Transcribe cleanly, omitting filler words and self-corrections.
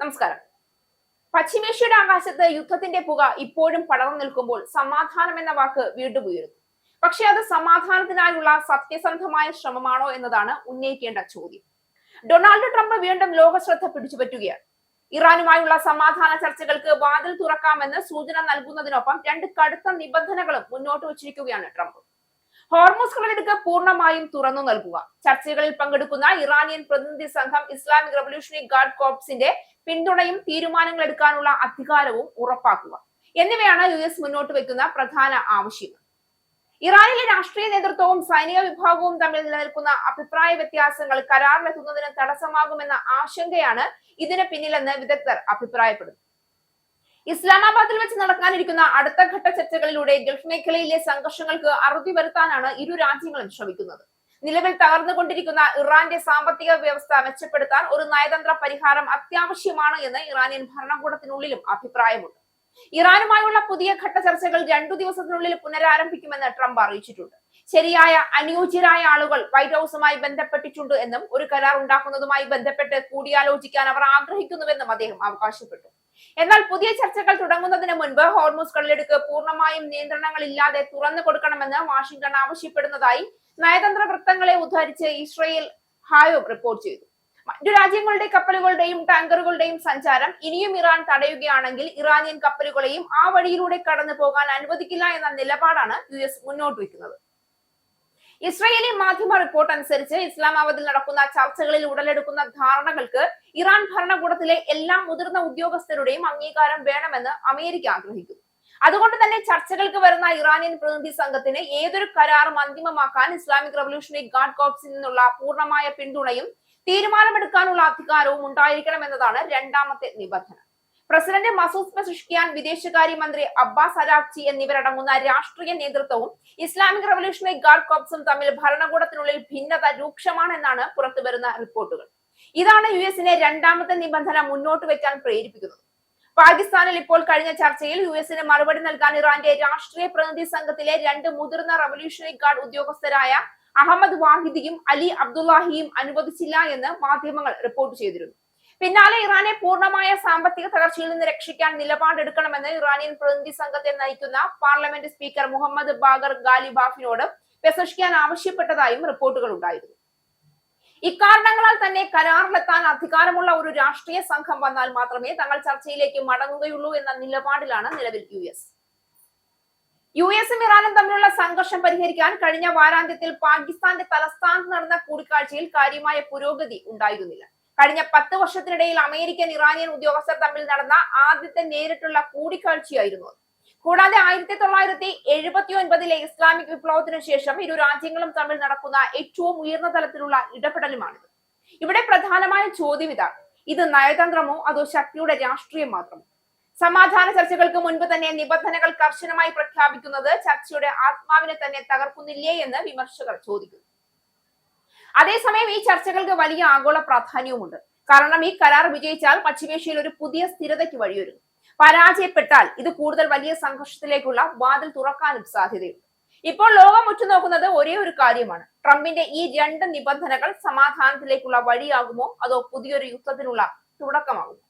നമസ്കാരം. പശ്ചിമേഷ്യയുടെ ആകാശത്ത് യുദ്ധത്തിന്റെ പുക ഇപ്പോഴും പടർന്നു നിൽക്കുമ്പോൾ സമാധാനം എന്ന വാക്ക് വീണ്ടും ഉയരുന്നു. പക്ഷെ അത് സമാധാനത്തിനായുള്ള സത്യസന്ധമായ ശ്രമമാണോ എന്നതാണ് ഉന്നയിക്കേണ്ട ചോദ്യം. ഡൊണാൾഡ് ട്രംപ് വീണ്ടും ലോകശ്രദ്ധ പിടിച്ചുപറ്റുകയാണ്. ഇറാനുമായുള്ള സമാധാന ചർച്ചകൾക്ക് വാതിൽ തുറക്കാമെന്ന് സൂചന നൽകുന്നതിനൊപ്പം രണ്ട് കടുത്ത നിബന്ധനകളും മുന്നോട്ട് വച്ചിരിക്കുകയാണ് ട്രംപ്. ഹോർമുസ് കടലിടുക്ക് പൂർണ്ണമായും തുറന്നു നൽകുക, ചർച്ചകളിൽ പങ്കെടുക്കുന്ന ഇറാനിയൻ പ്രതിനിധി സംഘം ഇസ്ലാമിക് റവല്യൂഷണറി ഗാർഡ് കോർപ്സിന്റെ പിന്തുണയും തീരുമാനങ്ങൾ എടുക്കാനുള്ള അധികാരവും ഉറപ്പാക്കുക എന്നിവയാണ് US മുന്നോട്ട് വെക്കുന്ന പ്രധാന ആവശ്യങ്ങൾ. ഇറാനിലെ രാഷ്ട്രീയ നേതൃത്വവും സൈനിക വിഭാഗവും തമ്മിൽ നിലനിൽക്കുന്ന അഭിപ്രായ വ്യത്യാസങ്ങൾ കരാറിലെത്തുന്നതിന് തടസ്സമാകുമെന്ന ആശങ്കയാണ് ഇതിന് പിന്നിലെന്ന് വിദഗ്ധർ അഭിപ്രായപ്പെടുന്നു. ഇസ്ലാമാബാദിൽ വെച്ച് നടക്കാനിരിക്കുന്ന അടുത്ത ഘട്ട ചർച്ചകളിലൂടെ ഗൾഫ് മേഖലയിലെ സംഘർഷങ്ങൾക്ക് അറുതി വരുത്താനാണ് ഇരു രാജ്യങ്ങളും ശ്രമിക്കുന്നത്. നിലവിൽ തകർന്നുകൊണ്ടിരിക്കുന്ന ഇറാന്റെ സാമ്പത്തിക വ്യവസ്ഥ മെച്ചപ്പെടുത്താൻ ഒരു നയതന്ത്ര പരിഹാരം അത്യാവശ്യമാണ് എന്ന് ഇറാനിയൻ ഭരണകൂടത്തിനുള്ളിലും അഭിപ്രായമുണ്ട്. ഇറാനുമായുള്ള പുതിയ ഘട്ട ചർച്ചകൾ 2 ദിവസത്തിനുള്ളിൽ പുനരാരംഭിക്കുമെന്ന് ട്രംപ് അറിയിച്ചിട്ടുണ്ട്. ശരിയായ അനുയോജ്യരായ ആളുകൾ വൈറ്റ് ഹൌസുമായി ബന്ധപ്പെട്ടിട്ടുണ്ട് എന്നും ഒരു കരാർ ഉണ്ടാക്കുന്നതുമായി ബന്ധപ്പെട്ട് കൂടിയാലോചിക്കാൻ അവർ ആഗ്രഹിക്കുന്നുവെന്നും അദ്ദേഹം അവകാശപ്പെട്ടു. എന്നാൽ പുതിയ ചർച്ചകൾ തുടങ്ങുന്നതിന് മുൻപ് ഹോർമുസ് കടലിടുക്ക് പൂർണ്ണമായും നിയന്ത്രണങ്ങളില്ലാതെ തുറന്നു കൊടുക്കണമെന്ന് വാഷിംഗ്ടൺ ആവശ്യപ്പെടുന്നതായി നയതന്ത്ര വൃത്തങ്ങളെ ഉദ്ധരിച്ച് ഇസ്രയേൽ ഹായോം റിപ്പോർട്ട് ചെയ്തു. മറ്റു രാജ്യങ്ങളുടെ കപ്പലുകളുടെയും ടാങ്കറുകളുടെയും സഞ്ചാരം ഇനിയും ഇറാൻ തടയുകയാണെങ്കിൽ ഇറാനിയൻ കപ്പലുകളെയും ആ വഴിയിലൂടെ കടന്നു പോകാൻ അനുവദിക്കില്ല എന്ന നിലപാടാണ് US മുന്നോട്ട് വയ്ക്കുന്നത്. ഇസ്രയേലി മാധ്യമ റിപ്പോർട്ട് അനുസരിച്ച് ഇസ്ലാമാബാദിൽ നടക്കുന്ന ചർച്ചകളിൽ ഉടലെടുക്കുന്ന ധാരണകൾക്ക് ഇറാൻ ഭരണകൂടത്തിലെ എല്ലാ മുതിർന്ന ഉദ്യോഗസ്ഥരുടെയും അംഗീകാരം വേണമെന്ന് അമേരിക്ക ആഗ്രഹിക്കുന്നു. അതുകൊണ്ട് തന്നെ ചർച്ചകൾക്ക് വരുന്ന ഇറാനിയൻ പ്രതിനിധി സംഘത്തിന് ഏതൊരു കരാറും അന്തിമമാക്കാൻ ഇസ്ലാമിക് റവല്യൂഷണറി ഗാർഡ് കോർപ്സിൽ നിന്നുള്ള പൂർണ്ണമായ പിന്തുണയും തീരുമാനമെടുക്കാനുള്ള അധികാരവും ഉണ്ടായിരിക്കണമെന്നതാണ് രണ്ടാമത്തെ നിബന്ധന. പ്രസിഡന്റ് മസൂദ് പെസിഷ്കിയാൻ, വിദേശകാര്യമന്ത്രി അബ്ബാസ് അരാഗ്ചി എന്നിവരടങ്ങുന്ന രാഷ്ട്രീയ നേതൃത്വവും ഇസ്ലാമിക് റവല്യൂഷണറി ഗാർഡ് കോർപ്സും തമ്മിൽ ഭരണകൂടത്തിനുള്ളിൽ ഭിന്നത രൂക്ഷമാണെന്നാണ് പുറത്തുവരുന്ന റിപ്പോർട്ടുകൾ. ഇതാണ് US-നെ രണ്ടാമത്തെ നിബന്ധന മുന്നോട്ട് വെക്കാൻ പ്രേരിപ്പിക്കുന്നത്. പാകിസ്ഥാനിൽ ഇപ്പോൾ കഴിഞ്ഞ ചർച്ചയിൽ US-ന് മറുപടി നൽകാൻ ഇറാന്റെ രാഷ്ട്രീയ പ്രതിനിധി സംഘത്തിലെ 2 മുതിർന്ന റവല്യൂഷണറി ഗാർഡ് ഉദ്യോഗസ്ഥരായ അഹമ്മദ് വാഹിദിയും അലി അബ്ദുല്ലാഹിയും അനുവദിച്ചില്ല എന്ന് മാധ്യമങ്ങൾ റിപ്പോർട്ട് ചെയ്തിരുന്നു. പിന്നാലെ ഇറാനെ പൂർണ്ണമായ സാമ്പത്തിക തകർച്ചയിൽ നിന്ന് രക്ഷിക്കാൻ നിലപാടെടുക്കണമെന്ന് ഇറാനിയൻ പ്രതിനിധി സംഘത്തെ നയിക്കുന്ന പാർലമെന്റ് സ്പീക്കർ മുഹമ്മദ് ബാഗർ ഗാലിബാഫിനോട് പെസഷ്കിയാൻ ആവശ്യപ്പെട്ടതായും റിപ്പോർട്ടുകൾ ഉണ്ടായിരുന്നു. ഇക്കാരണങ്ങളാൽ തന്നെ കരാറിലെത്താൻ അധികാരമുള്ള ഒരു രാഷ്ട്രീയ സംഘം വന്നാൽ മാത്രമേ തങ്ങൾ ചർച്ചയിലേക്ക് മടങ്ങുകയുള്ളൂ എന്ന നിലപാടിലാണ് നിലവിൽ US-ഉം ഇറാനും തമ്മിലുള്ള സംഘർഷം പരിഹരിക്കാൻ കഴിഞ്ഞ വാരാന്ത്യത്തിൽ പാകിസ്ഥാന്റെ തലസ്ഥാനത്ത് നടന്ന കൂടിക്കാഴ്ചയിൽ കാര്യമായ പുരോഗതി ഉണ്ടായിരുന്നില്ല. കഴിഞ്ഞ 10 വർഷത്തിനിടയിൽ അമേരിക്കൻ ഇറാനിയൻ ഉദ്യോഗസ്ഥർ തമ്മിൽ നടന്ന ആദ്യത്തെ നേരിട്ടുള്ള കൂടിക്കാഴ്ചയായിരുന്നു അത്. കൂടാതെ 1979-ലെ ഇസ്ലാമിക് വിപ്ലവത്തിനു ശേഷം ഇരു രാജ്യങ്ങളും തമ്മിൽ നടക്കുന്ന ഏറ്റവും ഉയർന്ന തലത്തിലുള്ള ഇടപെടലുമാണിത്. ഇവിടെ പ്രധാനമായ ചോദ്യം ഇതാണ്: ഇത് നയതന്ത്രമോ അതോ ശക്തിയുടെ രാഷ്ട്രീയം മാത്രമോ? സമാധാന ചർച്ചകൾക്ക് മുൻപ് തന്നെ നിബന്ധനകൾ കർശനമായി പ്രഖ്യാപിക്കുന്നത് ചർച്ചയുടെ ആത്മാവിനെ തന്നെ തകർക്കുന്നില്ലേ എന്ന് വിമർശകർ ചോദിക്കുന്നു. അതേസമയം ഈ ചർച്ചകൾക്ക് വലിയ ആഗോള പ്രാധാന്യവുമുണ്ട്. കാരണം ഈ കരാർ വിജയിച്ചാൽ പശ്ചിമേഷ്യയിൽ ഒരു പുതിയ സ്ഥിരതയ്ക്ക് വഴിയൊരുങ്ങും. പരാജയപ്പെട്ടാൽ ഇത് കൂടുതൽ വലിയ സംഘർഷത്തിലേക്കുള്ള വാതിൽ തുറക്കാനും സാധ്യതയുണ്ട്. ഇപ്പോൾ ലോകം ഉറ്റുനോക്കുന്നത് ഒരേ ഒരു കാര്യമാണ്: ട്രംപിന്റെ ഈ 2 നിബന്ധനകൾ സമാധാനത്തിലേക്കുള്ള വഴിയാകുമോ അതോ പുതിയൊരു യുദ്ധത്തിനുള്ള തുടക്കമാകുമോ?